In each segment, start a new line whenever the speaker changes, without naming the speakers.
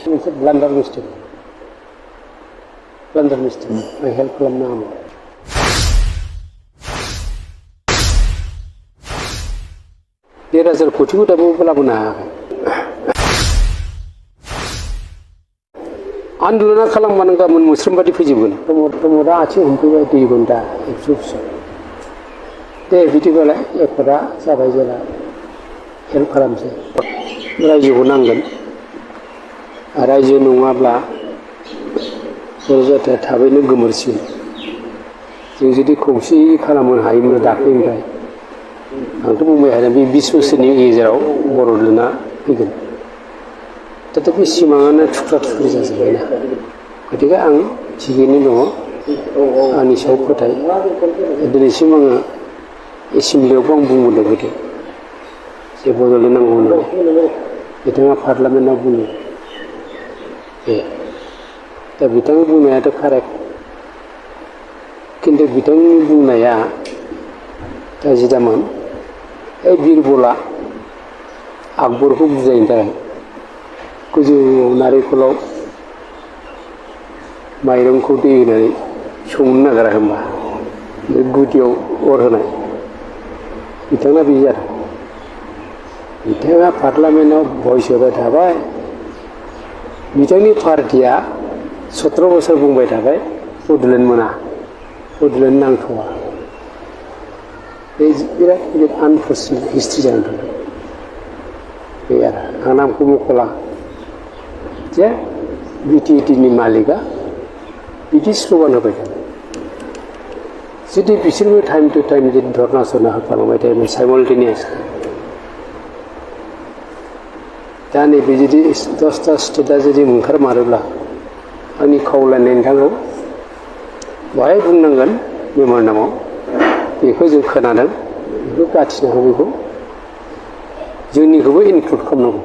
मोनसे ब्लान्डार मिस्टेक आं हेल्प खालामनो हामा 1,000 कोटिखौ दाबो लाबोनो हायाखै आन्दलना खालामबानो गाबोन मुस्रोम बादि फैजोबगोन प्रमदा आथिं हमफैबाय 2 घन्टा 100 दे बिदिबालाय एफर्टआ जाबाय जेला हेल्प खालामसै रायजोखौ नांगोन रायजो नङाब्ला बर' जाथिया थाबैनो गोमोरसिगोन जों जुदि खौसे खालामनो हायोमोन दाख्लैनिफ्राय आंथ' बुंबाय थादों बे 20 बोसोरनि गेजेराव बर'लेण्डआ फैगोन दा बे सिमाङानो थुख्रा थुख्रि जाजोब्बायना गतिके आं थिगैनो दङ आंनि सायाव फोथाय दिनैसिम आङो एसेमब्लियावबो आं बुंबोदों गोदो जे बड'लेण्ड नांगौ होननानै बिथाङा पार्लामेन्टआव बुङो दा बिथांनि बुंनायाथ' कारेक्ट खिन्थु बिथांनि बुंनाया गाज्रिदामोन बिरबला आकबरखौ बुजायनो थाखाय गोजौआव नारेंखलाव माइरंखौ दै होनानै संनो नागिरा होनबा गुदियाव अर होनाय बिथाङा बे जादों बिथाङा पार्लामेन्टआव भइस होबाय थाबाय बिथांनि पार्टिया 17 बोसोर बुंबाय थाबाय बड'लेण्ड मोना बड'लेण्ड नांथ'वा बे बिराद गिदिर आनफर्चुनेट हिस्ट्रि जानानै थांदों बे आरो आं नामखौ मख'ला जे बिटिएडिनि मालिकआ बिदि स्ल'गान होबाय थादों जुदि बिसोरबो टाइम टु टाइम जुदि धर्ना सरना होखालांबाय थायोमोन साइमल्टेनियास दा नैबे जुदि 10टा स्टेटआ जुदि ओंखारमारोब्ला आंनि खावलायनाय नोंथांखौ बहाय बुंनांगोन मेम'रेन्डामाव बेखौ जों खोनादों बेखौ गाथिनो हागौ बेखौ जोंनिखौबो इनक्लुड खालामनांगौ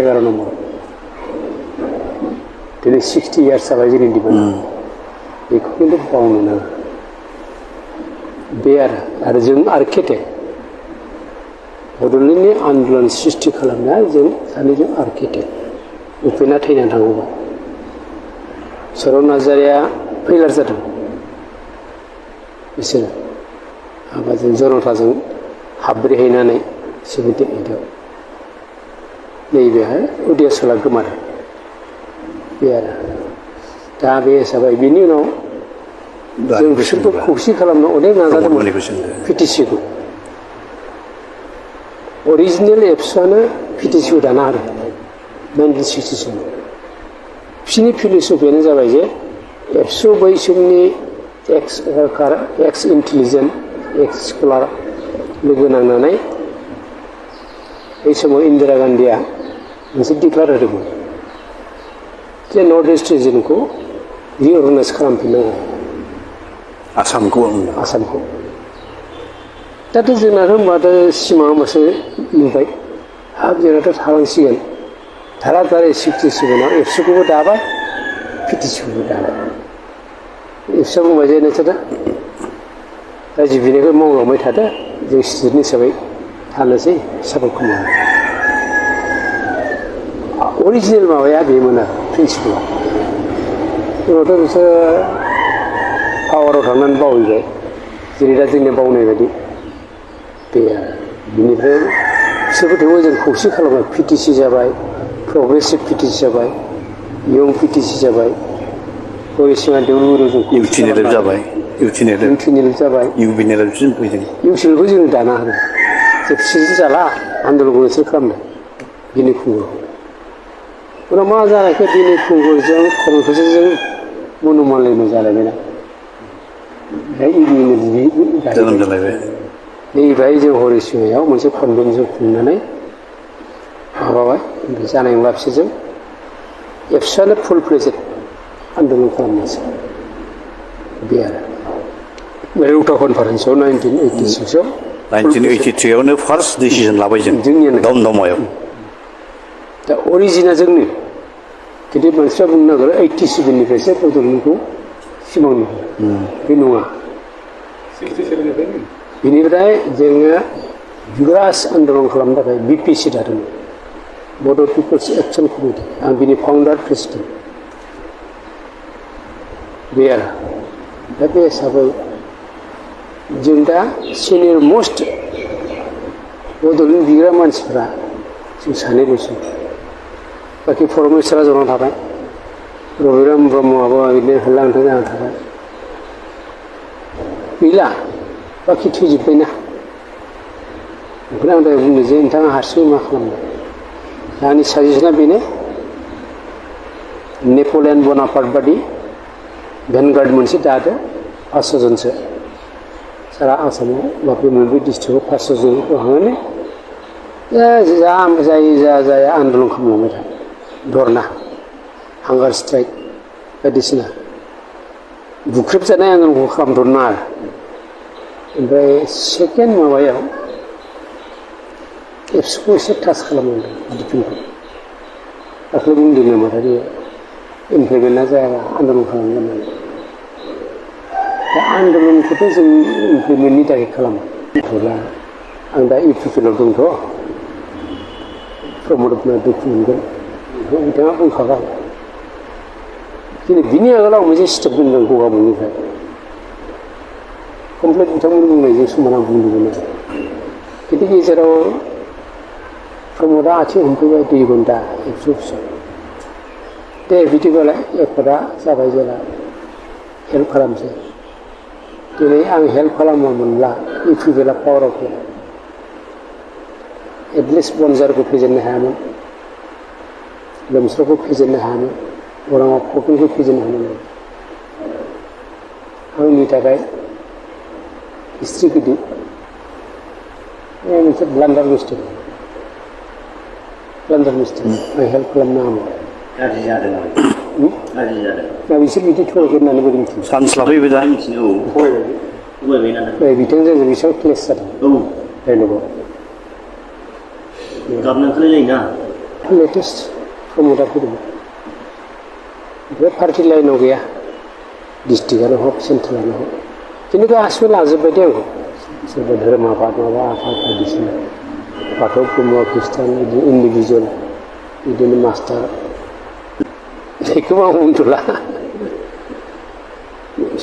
11 नम्बराव दिनै 60 इयार्स जाबाय जोंनि डिमान्ड बेखौ खिन्थु बावनो नाङा बे आरो जों आर्किटेक्ट बड'लेण्डनि आन्दलन सृष्टि खालामनाया जों सानैजों आर्किटेक्ट उपेना थैनानै थांबाय सरन नार्जारिया फैलार जादों बिसोरो हाबाजों जनताजों हाब्रेहैनानै 78आव नैबेहाय उदियासला गोमादों बे आरो दा बे हिसाबै बिनि उनाव जों बिसोरखौ खौसे खालामनो अनेक नाजादोंमोन पिटिसिखौ अरिजिनेल एबसुआनो पिटिसिखौ दाना होदों 1967 बिसोरनि फिलसफियानो जाबाय जे एबसु बैसोरनि एक्स इन्टेलिजेन्ट एक्स स्कलार लोगो नांनानै बै समाव इन्दिरा गान्धीया मोनसे डिक्लार होदोंमोन जे नर्थ इस्ट रिजनखौ रिअर्गानाइज खालामफिननांगौ आसामखौ दाथ' जोंनाथ' होनबाथ' सिमाङा होमबासो नुबाय हाब जोंनाथ' थालांसिगोन थाराथारि 67आव एबसुखौबो दाबाय पिटिसिखौबो दाबाय एबसुआ बुंबाय जे नोंसोरो रायजो बिनायखौ मावलांबाय थादो जों स्टेट हिसाबै थानोसै सापर्ट खालामो अरिजिनेल माबाया बेमोन आरो प्रिन्सिपला उनावथ' बिसोर पावाराव थांनानै बावहैबाय जेरै दा जोंनि बावनाय बायदि बे आरो बिनिफ्राय बिसोरबो थेवबो जों खौसे खालामबाय पिटिसि जाबाय प्रग्रेसिभ पिटिसि जाबाय इयं पिटिसि जाबाय हरिसिङा देवलुरु जों
इउटिनेल जाबाय
इउसिनेलखौ जों दाना होदों जे बिसोरजों जाला आन्दलनखौ नोंसोर खालामदों बिनि खुंगुर उनाव मा जानायखो बिनि खुंगुरजों कनफिउजनजों मन'मालिन्य जालायबायना
जोनोम जालायबाय
नैबाय जों हरिसिङायाव मोनसे कनभेन्सन खुंनानै माबाबाय जानाय नंला बिसोरजों एबसुआनो फुल फ्लेजेड आन्दलन खालामनोसै बे आरो रौता कनफारेन्सआव 1986आव
1983आवनो फार्स्ट डिसिजन लाबाय जों दमदमायाव
दा अरिजिना जोंनि खिन्थु मानसिफ्रा बुंनो नागिरो 87निफ्रायसो बड'लेण्डखौ सिमां नुयो बे नङा 67निफ्रायनो बेनिफ्राय जोङो बिग्रास आन्दलन खालामनो थाखाय बिपिसि दादोंमोन बड' पिपल्स एक्शन कमिटि आं बिनि फाउन्डार प्रेसिडेन्ट बे आरो दा बे हिसाबै जों दा सिनियर मोस्ट बड'लेण्ड बिग्रा मानसिफ्रा जों सानैल'सै बाखि परमेश्वरा जना थाबाय रबिराम ब्रह्मआबो बिदिनो होलांथों जाना थाबाय गैला बाखि थैजोब्बायना ओंखायनो आं दहाय बुंनो जे नोंथाङा हारसिङै मा खालामनो आंनि साजेसना बेनो नेपलियन बनापार्ट बादि भेनगार्ड मोनसे दादो 500 जनसो सारा आसामाव बबे मोनब्रै डिस्ट्रिक्टआव 500 जनखौ हांनानै जाय आन्दलन खालामलांबाय था धरना हांगार स्ट्राइक बायदिसिना बुख्रेबजानाय आन्दलनखौ खालामथ'नो नाङा ओमफ्राय सेकेन्ड माबायाव एबसुखौ एसे टाच खालामनांगौ डिफेन्सखौ दाख्लै बुंदोंनो माथो इमप्लिमेन्टआ जायाबा आन्दलन खालामगोन दा आन्दलनखौथ' जों इमप्लिमेन्टनि थाखाय खालामा आं दा इउपिपिएलआव दंथ' प्रमदना दुखु मोनगोन बेखौ बिथाङा बुंखाबाय दिनै बिनि आगोलाव मोनसे स्टेप दोनदों गगामुनिफ्राय कमप्लिट बिथांमोन बुंनायजों समान आं बुंदोंमोन आरो खिन्थु गेजेराव प्रमदा आथिं हमफैबाय 2 घन्टा एबसु दे बिदिबालाय एफर्टआ जाबाय जेला हेल्प खालामसै दिनै आं हेल्प खालामामोनब्ला इउपिपिएलआ पावाराव फैया एटलिस्ट बनजारखौ फेजेननो हायामोन लोमस्रावखौ फेजेननो हायामोन अराङाव फुख्रिखौ फेजेननो हायामोन आंनि थाखाय हिस्ट्रि गिदिर मोनसे ब्लान्डार मिस्टेक आं हेल्प खालामनो हामोन
गाज्रि जादों
दा बिसोर बिदि थगायगोन होननानै बोरै मिथियो
चान्स लाफैबाय दा
बिथांजों बेसेबां क्लेस जादों डायलगाव
गाबनो ओंखारलायलायोना
लेटेस्ट प्रमदा फैदों ओमफ्राय पार्टि लाइनाव गैया डिस्ट्रिक्टआनो हक सेन्ट्रेलानो हक खिन्थु गासिबो लाजोब्बाय दे आंखौ सोरबा धोरोम आफाद माबा आफाद बायदिसिना बाथौ ब्रह्म ख्रिस्टान बिदिनो इन्डिभिजुवेल बिदिनो मास्टार बेखौबो आं बुंथ'ला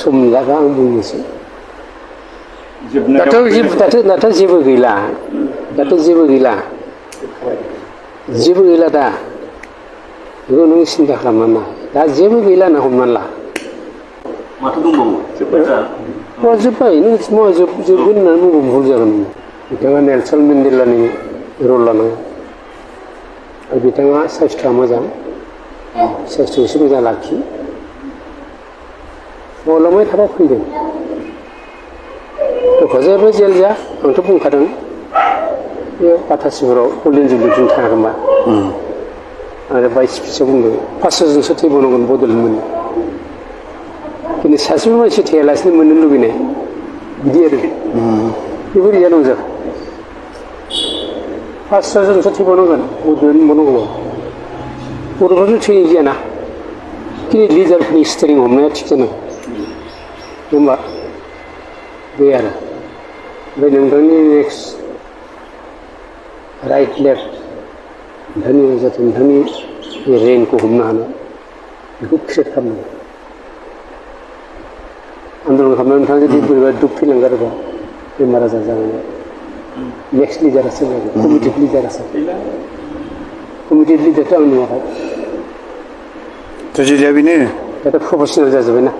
सम लागा आं बुंनोसै दाथ' जेबो गैला दा बेखौ नों सिन्था खालामनाङा दा जेबो गैला होनना हमनानै ला
माथो दंबावो
जोब्बाय नों जोबगोन होननानै बुंबा भुल जागोन बिथाङा नेलसन मेन्डेलानि रल लानांगौ आरो बिथाङा साइस्थ'आ मोजां साइस्थ'खौ एसे मोजां लाखि मावलांबाय थाबा फैगोन क'क्राझारबो जेल जा आंथ' बुंखादों बे बाथासिफोराव गल्डेन जुबलिजों थाङाखैमा आरो भाइस स्पिचआव बुंदों 500 जनसो थैबावनांगोन बड'लेण्ड मोनो खिन्थु सासेबो मानसि थैयालासिनो मोननो लुबैनाय बिदि आरो बेबो रिया दं जाखो 500 जनसो थैबावनांगोन बड'लेण्ड मोननांगौ बर'फोरजों थैनाय जायाना खिन्थु लिडारफोरनि स्टेरिं हमनाया थिग जानांगौ होमबा बे आरो ओमफ्राय नोंथांनि नेक्स्ट राइट लेफ्ट नोंथांनि जाहाथे नोंथांनि रेंकखौ हमनो हानाय बेखौ क्रिएट खालामनांगौ आन्दलन खालामनानै नोंथाङा जुदि बोरैबा दुख फैलांगारोबा बेमार आजार जानानै नेक्स्ट लिडारासो जागोन कमिटि लिडारासो कमिटि लिडारथ' आं नुवाखै
ट्रेजेडिया बेनो
दाथ' प्रफेसनेल जाजोब्बायना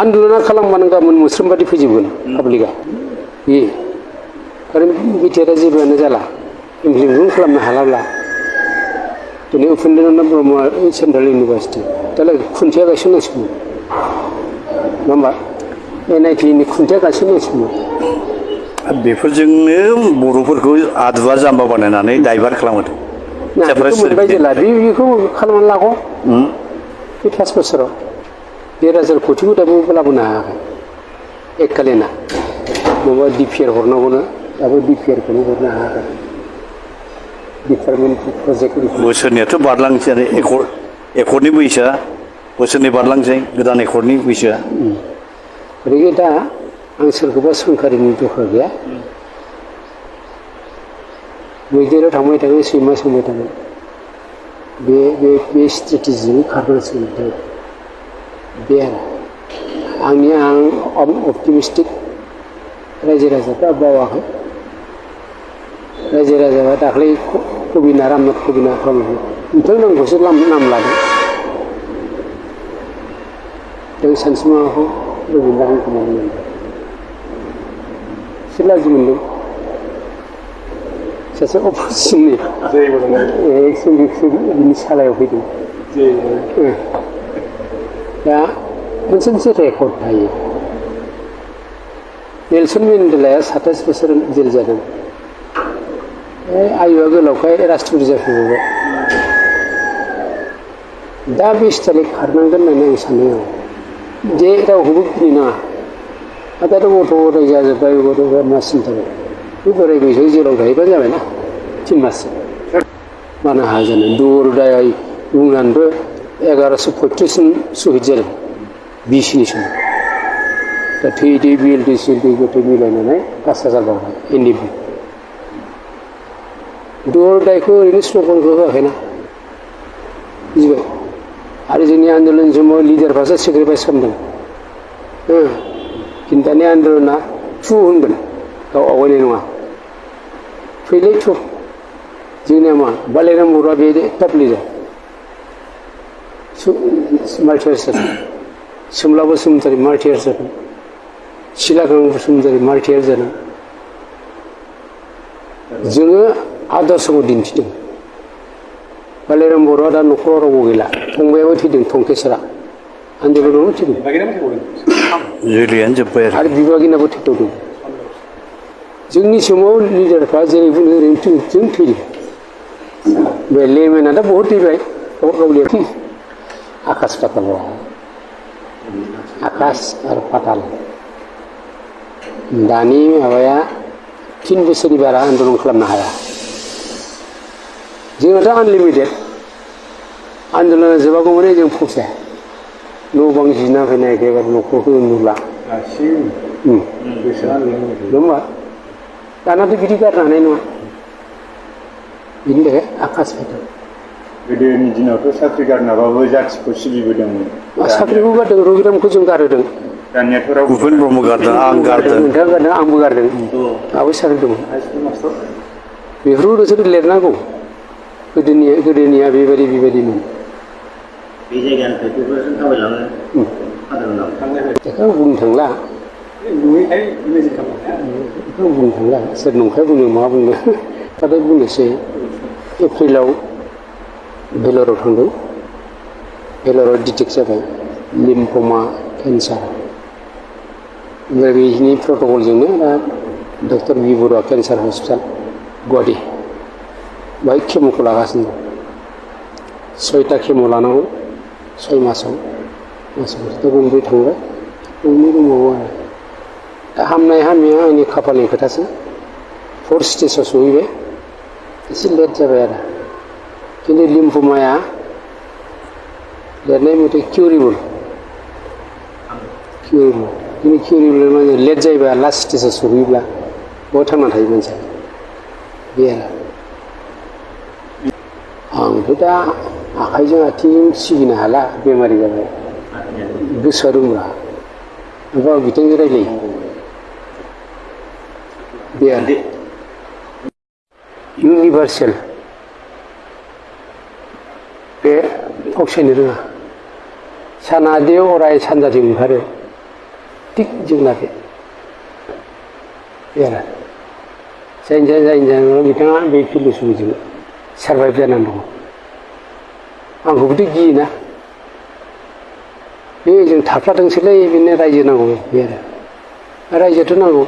आन्दलना खालामबानो गाबोन मोस्रोम बादि फैजोबगोन पाब्लिकआ बे आरो बिटिआरआ जेबोआनो जाला इमप्लिमेन्ट खालामनो हालाब्ला दिनै उपेन्द्रनाथ ब्रह्म सेन्ट्रेल इउनिभारसिटि दालाय खुन्थिया गायसननांसिगौमोन नङा होमबा NIT-नि खुन्थिया गायसननांसिगौमोन
बेफोरजोंनो बर'फोरखौ आदुवा जाम्बा बानायनानै डाइभार्ट खालामदों
मोनबाय जेला बेखौ खालामनानै लागौ बे 5 बोसोराव 1,000 कोटिखौ दाबो लाबोनो हायाखै एककालिना माबा DPR हरनांगौनो दाबो DPR-खौनो हरनो हायाखै डिपार्टमेन्ट प्रजेक्ट
बोसोरनियाथ' बारलांसै आरो एकर्डनि बैसोआ बोसोरनै बारलांसै गोदान एकर्डनि बैसोआ
ओरैनो दा आं सोरखौबा सोंखारिनि दरखार गैया मैदेराव थांबाय थागोन सैमा सोंबाय थागोन बे स्ट्रेटेजिजों खारनांसिगोन बिथाङा बे आरो आं अपटिमिस्टिक रायजो राजाफ्रा बावाखै रायजो राजाफ्रा दाख्लै रामनाथ कबिना खालामदों बिथांमोनखौसो नाम लादों जों सानसुमाखौ रबिन्द्र कुमार मोनदों एसे लाजि मोनदों सासे अफिसनि बिनि सालायाव फैदों दा मोनसे रेकर्ड थायो नेलसन मेन्डेलाया 27 बोसोर जेल जादों आयुआ गोलावखाय राष्ट्रपति जाफैबाय दा बे स्टाइलै खारनांगोन होननानै आं सानो जे रावखौबो गिनो नाङा दाथ' गथ' गथाय जाजोब्बाय गथ'फ्रा मा सिन्था बे बोराय बैसोआव जेलाव थाहैबानो जाबायना 3 माससो मानो हाया जानो दरदाय बुंनानैबो 1135 सहिद जादों बिसिनि समाव दा थैदै बिएलटि सिएलटि गोथै मिलायनानै 5,000 जाबाय एनडिपि दरदायखौ ओरैनो स्ल'गनखौ होआखैना बुजिबाय आरो जोंनि आन्दलन समाव लिडारफ्रासो सेक्रिफाइस खालामदों खिन्थु दानि आन्दलना थु होनगोन गाव आवगायनाय नङा फैलै थु जोंनिया मा बालायराम बर'आ बे टप लिडार मार्टियार जादों सोमला बसुमतारी मार्टियार जादों सिलागां बसुमतारी मार्टियार जादों जोङो आदर्शखौ दिन्थिदों बालायराम बर'आ दा न'खराव रावबो गैला फंबायाबो थैदों टंकेश्वरा आन्दलनावनो थैदों
जुलियानो जोब्बाय
आरो बिबागिनाबो थैबावदों जोंनि समाव लिडारफ्रा जेरै बुङो ओरैनो जों थैदों बे लेमेना दा बहुद थैबाय गावलिया आकाश पाताल आकाश आरो पाताल दानि माबाया 3 बोसोरनि बारा आन्दलन खालामनो हाया जोंनाथ' आनलिमिटेड आन्दलना जोबागौमानि जों फसाया न' बां जिना फैनाय एखेबारे न'खरखौ नुला नङा दानाथ' बिदि गारनो हानाय नङा बिनि थाखाय आकाश पाताल
गोदोनि दिनावथ' साख्रि गारनाबाबो जाथिखौ सिबिबोदोंमोन
साख्रिखौ गारदों रबिरामखौ जों गारहोदों
दानियाथ' रावबो
भुपेन ब्रह्म गारदों आं गारदों
नोंथाङा गारदों आंबो गारदों आंबो साख्रि दङ बेफोरखौ नोंसोर लिरनांगौ गोदोनिया बेबायदिमोन
बे जायगानिफ्राय क'क्राझारसिम थाबायलाङो
बेखौ बुंनो थांला बेखौ बुंनो थांला सोर नंखाय बुङो मा बुङो दाथ' बुंनोसै एप्रिलाव भेलराव थांदों भेलराव डिटेक्ट जाबाय लिम्फमा केन्सार ओमफ्राय बिनि प्रट'कलजोंनो दा डक्टर बि बरुवा केन्सार हस्पिटाल गुवाहाटि बाहाय केम'खौ लागासिनो दं 6टा केम' लानांगौ 6 मासाव दा गंब्रै थांबाय गंनै दंबावो आरो दा हामनाय हामैया आंनि खाफालनि खोथासो 4 स्टेजाव सहैबाय एसे लेट जाबाय आरो खिन्थु लिम्फमाया लिरनाय मथे किउरेबल खिन्थु किउरेबल माने लेट जायोबा लास्ट स्टेजाव सहैब्ला बहुत थांना थायो मानसिया बे आरो आंथ' दा आखाइजों आथिंजों सिगिनो हाला बेमारि जाबाय गोसोआ दंब्ला माबा बिथांजों रायलायो बे आरो इउनिभार्सेल बे फावसायनो रोङा सानादि अराय सानजाथिं ओंखारो थिग जोंना बे आरो जायनि जाहोनाव बिथाङा बे फिल'सफिजों सारभाइभ जानानै दङ आंखौबोथ' गियोना बे जों थाफ्लाथोंसैलै बेनो रायजो नांगौ बे आरो रायजोथ' नांगौ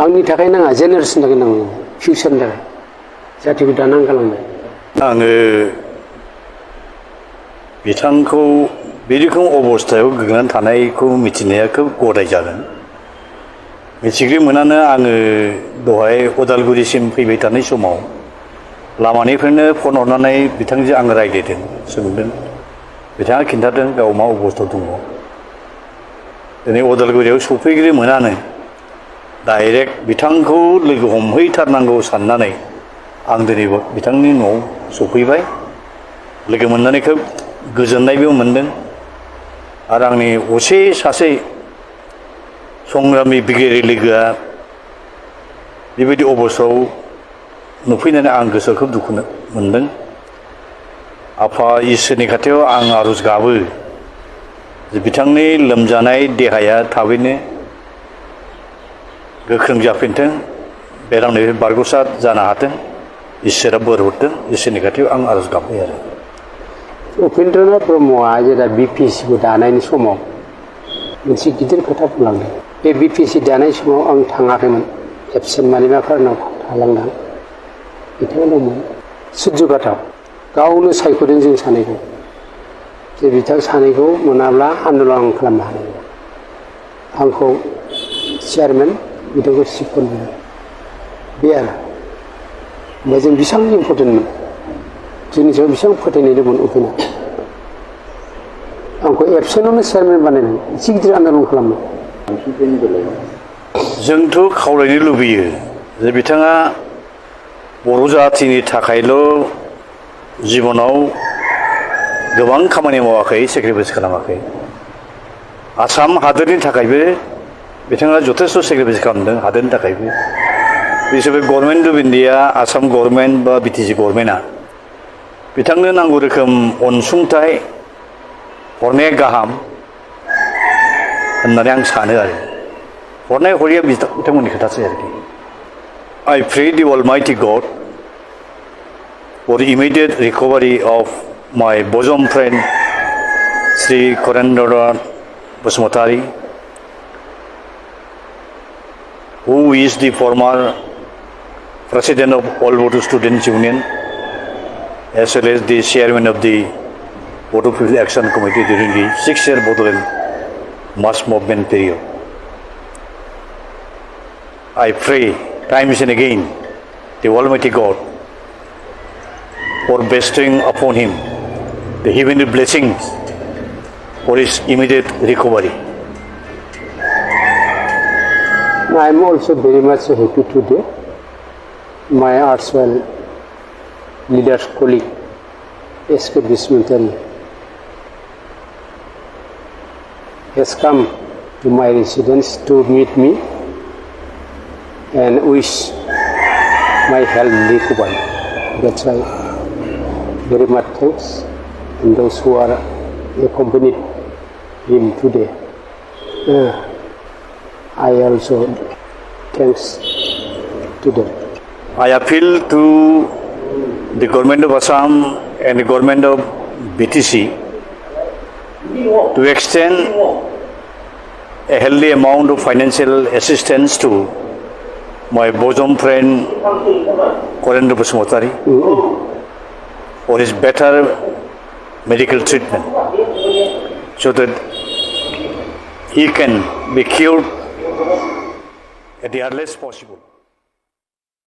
आंनि थाखाय नाङा जेनेरेसननि थाखाय नांगौ फिउचारनि थाखाय जाथिखौ दानानै गालांनाय
आङो बिथांखौ बे रोखोम अबस्थायाव गोग्लैनानै थानायखौ मिथिनाया खोब गदाय जादों मिथिग्रि मोनानो आङो दहाय उदालगुरिसिम फैबाय थानाय समाव लामानिफ्रायनो फन हरनानै बिथांजों आं रायज्लायदों सोंदों बिथाङा खिन्थादों गाव मा अबस्थायाव दङ दिनै उदालगुरियाव सफैग्रि मोनानो डाइरेक्ट बिथांखौ लोगो हमहैथारनांगौ साननानै आं दिनै बिथांनि न'आव सफैबाय। लोगो मोननानै खोब गोजोननायबो मोनदों आरो आंनि असे सासे संग्रामि बिगियारि लोगोआ बेबायदि अबस्थायाव नुफैनानै आं गोसोआव खोब दुखु मोनदों। आफा इसोरनि खाथियाव आं आरज गाबो जे बिथांनि लोमजानाय देहाया थाबैनो गोख्रों जाफिनथों, बेरामनिफ्राय बारग'सार जानो हाथों, इसोरा बोर हरथों, इसोरनि खाथियाव आं आरज गाबबाय आरो।
उपेन्द्रनाथ ब्रह्मआ जेब्ला BPSC दानायनि समाव मोनसे गिदिर खोथा बुंलांदों। बे BPSC दानाय समाव आं थाङाखैमोन, एबसेन्ट मानिबा खारनाव थालांदों। बिथाङा दंमोन सुजुगाथाव, गावनो सायख'दों जों सानैखौ जे बिथां सानैखौ मोनाब्ला आन्दलन खालामनो हानाय नङा। आंखौ चेयारमेन, बिथांखौ चिफ कनभेनार, बे आरो ओमफ्राय जों बेसेबां इम्पर्टेन्टमोन, जोंनि सायाव बेसेबां फोथायनाय दंमोन उपेना। आंखौ एबसेन्टआवनो चेयारमेन बानायनानै एसे गिदिर आन्दलन खालामनो।
जोंथ' खावलायनो लुबैयो जे बिथाङा बर' जाथिनि थाखायल' जिबनाव गोबां खामानि मावाखै, सेक्रिफाइस खालामाखै। आसाम हादोरनि थाखायबो बिथाङा जथेस्थ' सेक्रिफाइस खालामदों, हादोरनि थाखायबो। बे हिसाबै government of India, Assam government बा BTC गभर्नमेन्टआ बिथांनो नांगौ रोखोम अनसुंथाइ हरनाया गाहाम होननानै आं सानो आरो। हरनाय हरिया बिथांमोननि खोथासै आरोखि। I pray the Almighty God for the immediate recovery of my bosom friend Sri Andolan Basumatari, who is the former president of All Bodo Students Union as well as the chairman of the Bodo People Action Committee during the 6-year Bodoland mass movement period. I pray times and again the Almighty God for bestowing upon him the heavenly blessings for his immediate recovery.
I am also very much happy today. My erstwhile leader's colleague, SK Bismillah, has come to my residence to meet me and wish my health recovery. That's why very much thanks, and those who are accompanied him today. I also thanks to them.
I appeal to the government of Assam and the government of BTC to extend a healthy amount of financial assistance to my bosom friend Andolan Basumatari for his better medical treatment, so that he can be cured at the earliest possible.